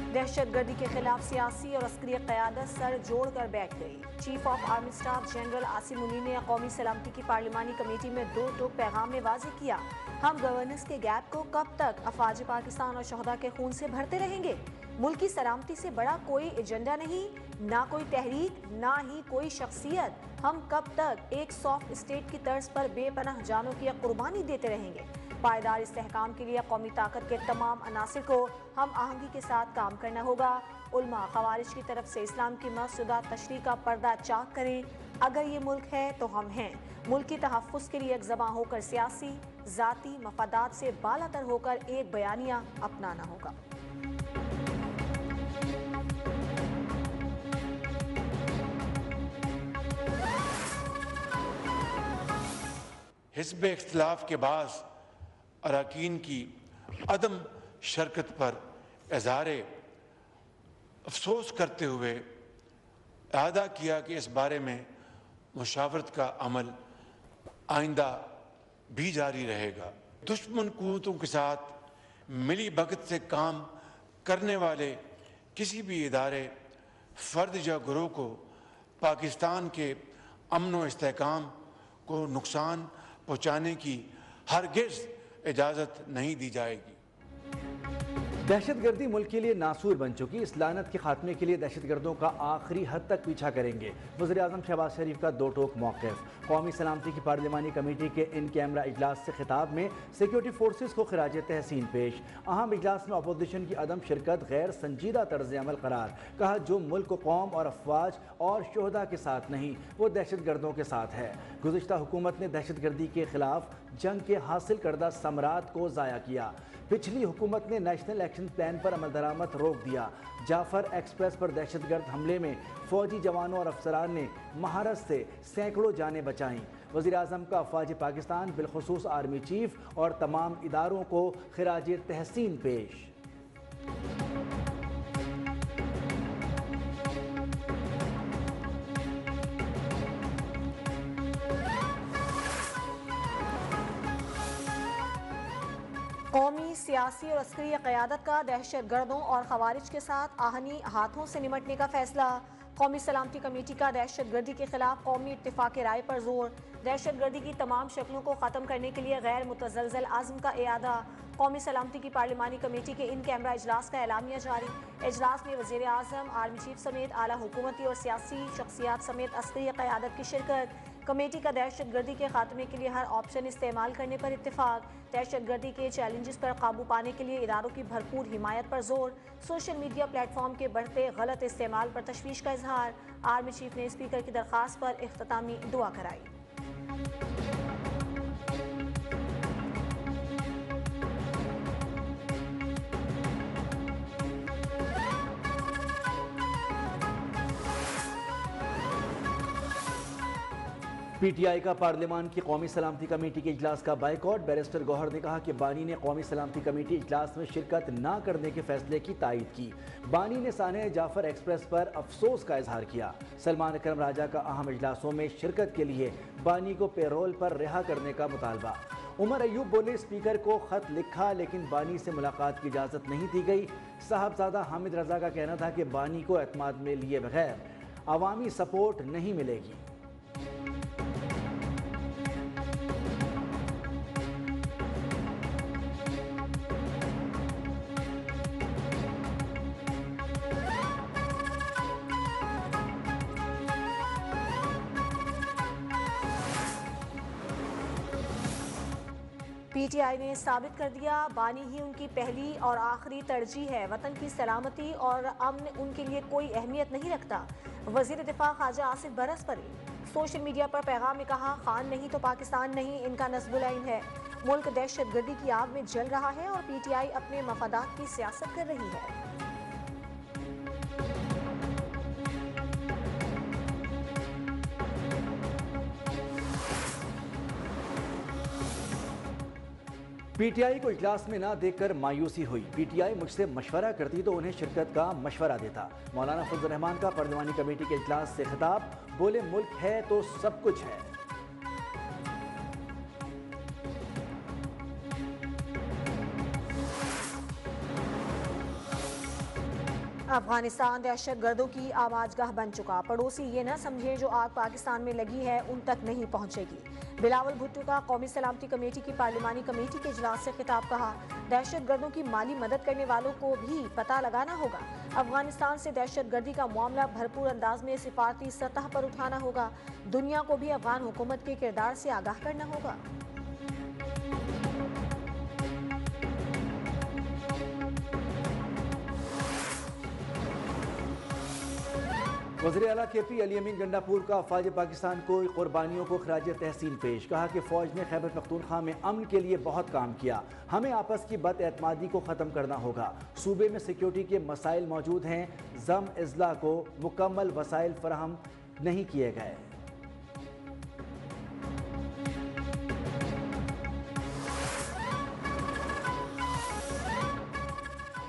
दहशतगर्दी के खिलाफ सियासी और अस्करी क़यादत सर जोड़कर बैठ गई। Chief of army staff general Asim Munir ने कौमी सलामती की पार्लिमानी कमेटी में दो टोक पैगाम में वाज़ेह किया, हम गवर्नेंस के गैप को कब तक अफवाज पाकिस्तान और शहदा के खून से भरते रहेंगे। मुल्क की सलामती से बड़ा कोई एजेंडा नहीं, ना कोई तहरीक, ना ही कोई शख्सियत। हम कब तक एक सॉफ्ट स्टेट की तर्ज पर बेपनाह जानों की कुर्बानी देते रहेंगे। पायदार इस्तेहकाम के लिए कौमी ताकत के तमाम अनासिर को हम आहंगी के साथ काम करना होगा। उल्मा खवारिज की तरफ से इस्लाम की मकसूदा तशरीह का पर्दा चाक करें। अगर ये मुल्क है तो हम हैं। मुल्क की तहफ़्फ़ुज़ के लिए एक ज़बां होकर सियासी ज़ाती मफादात से बालातर होकर एक बयानिया अपनाना होगा। हिस्ब इख्तिलाफ के बाद अरकान की अदम शरकत पर इज़हार अफसोस करते हुए अदा किया कि इस बारे में मुशावरत का अमल आइंदा भी जारी रहेगा। दुश्मन कुव्वतों के साथ मिली भगत से काम करने वाले किसी भी इदारे, फ़र्द या गिरोह को पाकिस्तान के अमन व इस्तेहकाम को नुकसान पहुँचाने की हरगिज़ इजाज़त नहीं दी जाएगी। दहशतगर्दी मुल्क के लिए नासूर बन चुकी, इस लानत के खात्मे के लिए दहशतगर्दों का आखिरी हद तक पीछा करेंगे। वज़ीर आज़म शहबाज शरीफ का दो टोक मौक़िफ़। कौमी सलामती की पार्लिमानी कमेटी के इन कैमरा इजलास से खिताब में सिक्योरिटी फोर्सेस को खिराज तहसीन पेश। अहम इजलास में अपोजिशन की अदम शिरकत गैर संजीदा तर्ज अमल करार। कहा, जो मुल्क कौम और अफवाज और शोहदा के साथ नहीं, वो दहशतगर्दों के साथ है। गुज़िश्ता हुकूमत ने दहशतगर्दी के खिलाफ जंग के हासिल करदा समरात को ज़ाया किया। पिछली हुकूमत ने नेशनल एक्शन प्लान पर अमल दरामद रोक दिया। जाफर एक्सप्रेस पर दहशतगर्द हमले में फौजी जवानों और अफसरान ने महारत से सैकड़ों जानें बचाईं। वज़ीर आज़म का अफवाज पाकिस्तान बिलखुसूस आर्मी चीफ और तमाम इदारों को खिराज तहसीन पेश। कौमी सियासी और अस्करी क़यादत का दहशतगर्दों और खवारिज के साथ आहनी हाथों से निमटने का फैसला। कौमी सलामती कमेटी का दहशतगर्दी के खिलाफ कौमी इत्तिफाक राय पर जोर। दहशतगर्दी की तमाम शक्लों को ख़त्म करने के लिए गैर मुतज़लज़ल आज़म का इरादा। कौमी सलामती की पार्लिमानी कमेटी के इन कैमरा इजलास का एलामिया जारी। इजलास में वज़ीर आज़म, आर्मी चीफ समेत आला हुकूमती और सियासी शख्सियात समेत अस्करी क़यादत की शिरकत। कमेटी का दहशतगर्दी के खात्मे के लिए हर ऑप्शन इस्तेमाल करने पर इत्तेफाक। दहशतगर्दी के चैलेंजेस पर काबू पाने के लिए इदारों की भरपूर हिमायत पर जोर। सोशल मीडिया प्लेटफॉर्म के बढ़ते गलत इस्तेमाल पर तशवीश का इजहार। आर्मी चीफ ने स्पीकर की दरख्वास्त पर इख्तितामी दुआ कराई। PTI का पार्लिमान की कौमी सलामती कमेटी के इजलास का बाइकआउट। बैरिस्टर गौहर ने कहा कि बानी ने कौमी सलामती कमेटी इजलास में शिरकत न करने के फैसले की तायीद की। बानी ने साने जाफर एक्सप्रेस पर अफसोस का इजहार किया। सलमान अकरम राजा का अहम इजलासों में शिरकत के लिए बानी को पेरोल पर रिहा करने का मुतालबा। उमर अयूब बोले, स्पीकर को खत लिखा लेकिन बानी से मुलाकात की इजाज़त नहीं दी गई। साहबजादा हामिद रजा का कहना था कि बानी को एतमाद में लिए बगैर अवामी सपोर्ट नहीं मिलेगी। PTI ने साबित कर दिया, बानी ही उनकी पहली और आखिरी तरजीह है। वतन की सलामती और अमन उनके लिए कोई अहमियत नहीं रखता। वजीर दिफा ख्वाजा आसिफ बरसपरी सोशल मीडिया पर पैगाम में कहा, खान नहीं तो पाकिस्तान नहीं, इनका नस्बुल आइन है। मुल्क दहशतगर्दी की आग में जल रहा है और PTI अपने मफादात की सियासत कर रही है। PTI को इजलास में ना देखकर मायूसी हुई। PTI मुझसे मशवरा करती तो उन्हें शिरकत का मशवरा देता। मौलाना फजल रहमान का पार्लिमानी कमेटी के इजलास से खिताब, बोले मुल्क है तो सब कुछ है। अफगानिस्तान दहशत गर्दों की आवाजगाह बन चुका। पड़ोसी ये न समझें जो आग पाकिस्तान में लगी है उन तक नहीं पहुंचेगी। बिलावल भुट्टो का कौमी सलामती कमेटी की पार्लिमानी कमेटी के इजलास से खिताब। कहा, दहशत गर्दों की माली मदद करने वालों को भी पता लगाना होगा। अफगानिस्तान से दहशत गर्दी का मामला भरपूर अंदाज में सिफारती सतह पर उठाना होगा। दुनिया को भी अफगान हुकूमत के किरदार से आगाह करना होगा। वज़ीर आला KP अली अमीन गंडापुर का फ़ौज पाकिस्तान को कुर्बानियों को खराज तहसीन पेश। कहा कि फ़ौज ने खैबर पख्तूनख्वा में अमन के लिए बहुत काम किया। हमें आपस की बदएतमादी को ख़त्म करना होगा। सूबे में सिक्योरिटी के मसाइल मौजूद हैं। जम अजला को मुकम्मल वसाइल फराहम नहीं किए गए।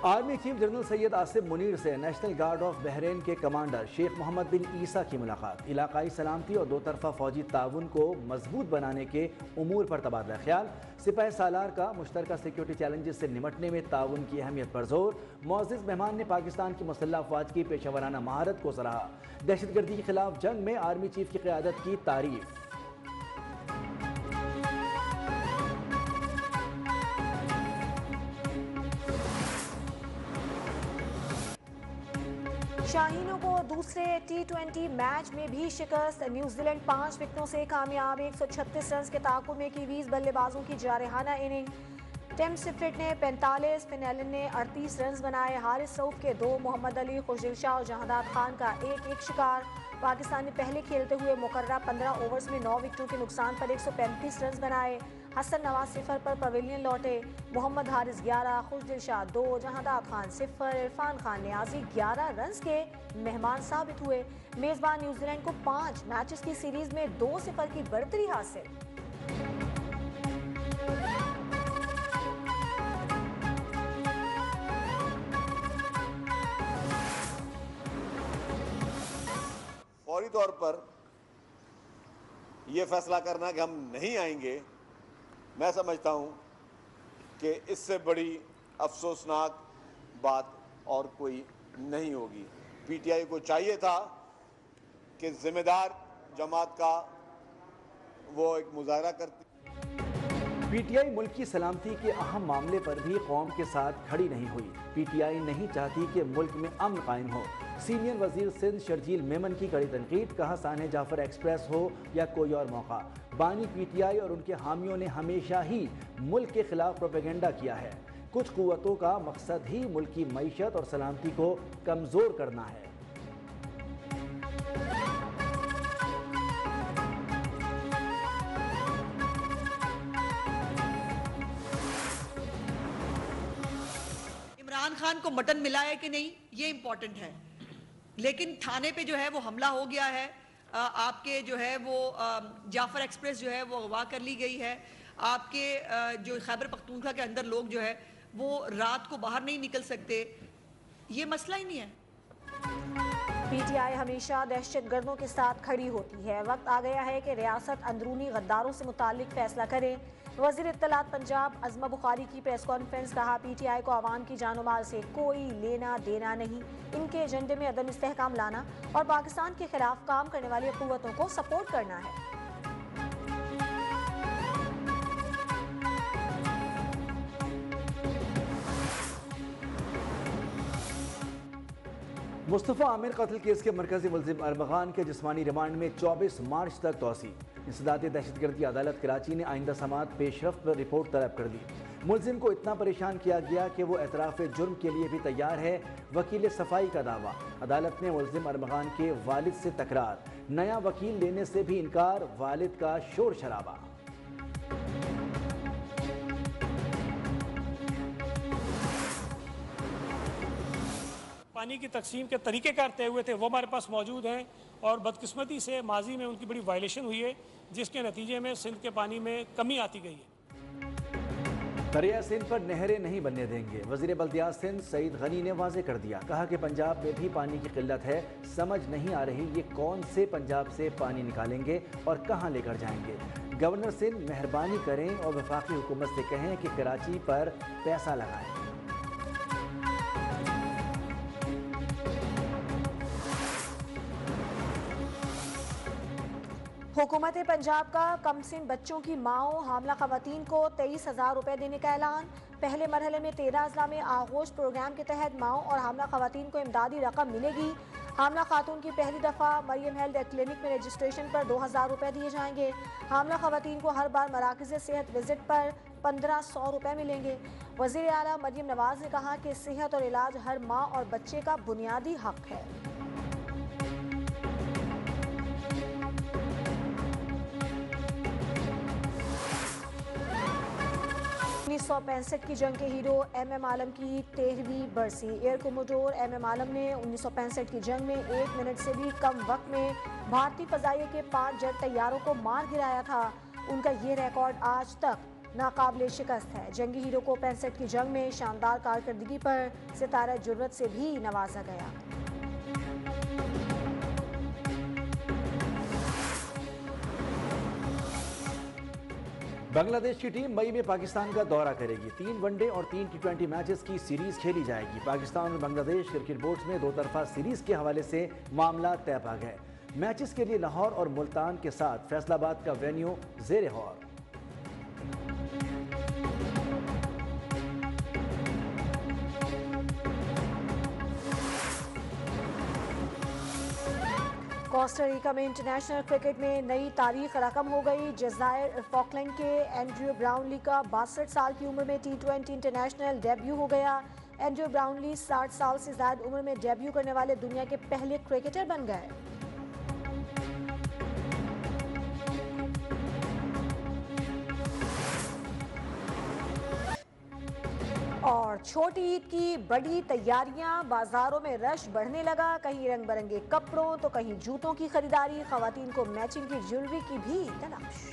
Army chief general Syed Asim Munir से नेशनल गार्ड ऑफ बहरीन के कमांडर शेख मोहम्मद बिन ईसा की मुलाकात। इलाकाई सलामती और दो तरफा फौजी ताउन को मजबूत बनाने के उमूर पर तबादला ख्याल। सिपाही सालार का मुश्तरका सिक्योरिटी चैलेंजेस से निमटने में ताउन की अहमियत पर जोर। मुअज़्ज़िज़ मेहमान ने पाकिस्तान की मुसल्लह अफवाज की पेशेवराना महारत को सराहा। दहशतगर्दी के खिलाफ जंग में आर्मी चीफ की क़यादत की तारीफ। शाहीनों को दूसरे T20 मैच में भी शिकस्त। न्यूजीलैंड 5 विकेटों से कामयाब। 136 रन के ताकुब में कीवीज बल्लेबाजों की जारहाना इनिंग। टिम सिफ्रिट ने 45, फिनेलन ने 38 रन बनाए। हारिस रऊफ के 2, मोहम्मद अली, खुशदिल शाह और जहादात खान का 1-1 शिकार। पाकिस्तान ने पहले खेलते हुए मुकर्ररा 15 ओवर्स में 9 विकेटों के नुकसान पर 135 रन बनाए। हसन नवाज 0 पर पवेलियन लौटे। मोहम्मद हारिस 11, खुशदिल शाह 2, जहादात खान 0, इरफान खान नियाजी 11 रन के मेहमान साबित हुए। मेजबान न्यूजीलैंड को 5 मैचेस की सीरीज में 2-0 की बढ़तरी हासिल। फौरी तौर पर यह फैसला करना कि हम नहीं आएंगे, मैं समझता हूं कि इससे बड़ी अफसोसनाक बात और कोई नहीं होगी। पीटीआई को चाहिए था कि जिम्मेदार जमात का वो एक मुजाहरा करती। पीटीआई मुल्क की सलामती के अहम मामले पर भी कौम के साथ खड़ी नहीं हुई। पीटीआई नहीं चाहती कि मुल्क में अमन कायम हो। सीनियर वजीर सिंध शर्जील मेमन की कड़ी तनकीद। कहा, साने जाफर एक्सप्रेस हो या कोई और मौका, बानी पीटीआई और उनके हामियों ने हमेशा ही मुल्क के खिलाफ प्रोपेगेंडा किया है। कुछ कुव्वतों का मकसद ही मुल्क की मईशत और सलामती को कमज़ोर करना है। इमरान खान को मटन मिला है कि नहीं, ये इंपॉर्टेंट है। लेकिन थाने पे जो है वो हमला हो गया है। आपके जो है वो जाफर एक्सप्रेस जो है वो अगवा कर ली गई है। आपके जो खैबर पख्तूनख्वा के अंदर लोग जो है वो रात को बाहर नहीं निकल सकते। ये मसला ही नहीं है। पीटीआई हमेशा दहशत गर्दों के साथ खड़ी होती है। वक्त आ गया है कि रियासत अंदरूनी गद्दारों से मुतालिक फैसला करे। वज़ीर इत्तलात पंजाब अज़मा बुखारी की प्रेस कॉन्फ्रेंस। कहा, पीटीआई को आवाम की जानो माल से कोई लेना देना नहीं। इनके एजेंडे में अदम इस्तेहकाम लाना और पाकिस्तान के खिलाफ काम करने वाली कुव्वतों को सपोर्ट करना है। मुस्तफ़ा आमिर कत्ल केस के मरकजी मुलजिम अरमगान के जिस्मानी रिमांड में 24 मार्च तक तोसी। इंसदाद दहशतगर्दी अदालत कराची ने आइंदा समात पेशरफ्त पर रिपोर्ट तलब कर दी। मुलजिम को इतना परेशान किया गया कि वो एतराफ़ जुर्म के लिए भी तैयार है। वकील सफाई का दावा। अदालत ने मुलजिम अरमगान के वालिद से तकरार, नया वकील लेने से भी इनकार, वालिद का शोर शराबा। पानी की तकसीम के तरीक़ेकार तय हुए थे वो हमारे पास मौजूद हैं और बदकिस्मती से माजी में उनकी बड़ी वायलेशन हुई है, जिसके नतीजे में सिंध के पानी में कमी आती गई है। दरिया सिंध पर नहरें नहीं बनने देंगे। वज़ीर बल्दियात सिंध सईद गनी ने वाज़ेह कर दिया। कहा कि पंजाब में भी पानी की किल्लत है। समझ नहीं आ रही ये कौन से पंजाब से पानी निकालेंगे और कहाँ लेकर जाएंगे। गवर्नर सिंध मेहरबानी करें और वफाकी हुकूमत से कहें कि कराची पर पैसा लगाएं। हुकूमत पंजाब का कमसिन बच्चों की माओं हामला खवातीन को 23,000 रुपए देने का ऐलान। पहले मरहले में 13 अजला में आगोश प्रोग्राम के तहत माओं और हामला खवातीन को इमदादी रकम मिलेगी। हामला खातून की पहली दफ़ा मरियम हेल्थ क्लिनिक में रजिस्ट्रेशन पर 2,000 रुपए दिए जाएंगे। हामला खवातीन को हर बार मराकज़ सेहत विजिट पर 1,500 रुपए मिलेंगे। वज़ीर आला मरियम नवाज ने कहा कि सेहत और इलाज हर माँ और बच्चे का बुनियादी हक है। 1965 की जंग के हीरो MM आलम की 13वीं बरसी। एयर कोमोडोर MM आलम ने 1965 की जंग में 1 मिनट से भी कम वक्त में भारतीय फजाइये के 5 जेट तैयारों को मार गिराया था। उनका ये रिकॉर्ड आज तक नाकाबिले शिकस्त है। जंगी हीरो को 65 की जंग में शानदार कारकर्दगी पर सितारा जुर्रत से भी नवाजा गया। बांग्लादेश की टीम मई में पाकिस्तान का दौरा करेगी। 3 वनडे और 3 T20 मैचेस की सीरीज खेली जाएगी। पाकिस्तान और बांग्लादेश क्रिकेट बोर्ड में 2 तरफा सीरीज के हवाले से मामला तय पा गए। मैचेस के लिए लाहौर और मुल्तान के साथ फैसलाबाद का वेन्यू ज़ेरे गौर। कोस्टारिका में इंटरनेशनल क्रिकेट में नई तारीख रकम हो गई। जज़ायर फॉकलैंड के एंड्रयू ब्राउनली का 62 साल की उम्र में T20 इंटरनेशनल डेब्यू हो गया। एंड्रयू ब्राउनली 60 साल से ज़्यादा उम्र में डेब्यू करने वाले दुनिया के पहले क्रिकेटर बन गए। और छोटी ईद की बड़ी तैयारियां, बाजारों में रश बढ़ने लगा। कहीं रंग बिरंगे कपड़ों तो कहीं जूतों की खरीदारी। खवातीन को मैचिंग की ज्वेलरी की भी तलाश।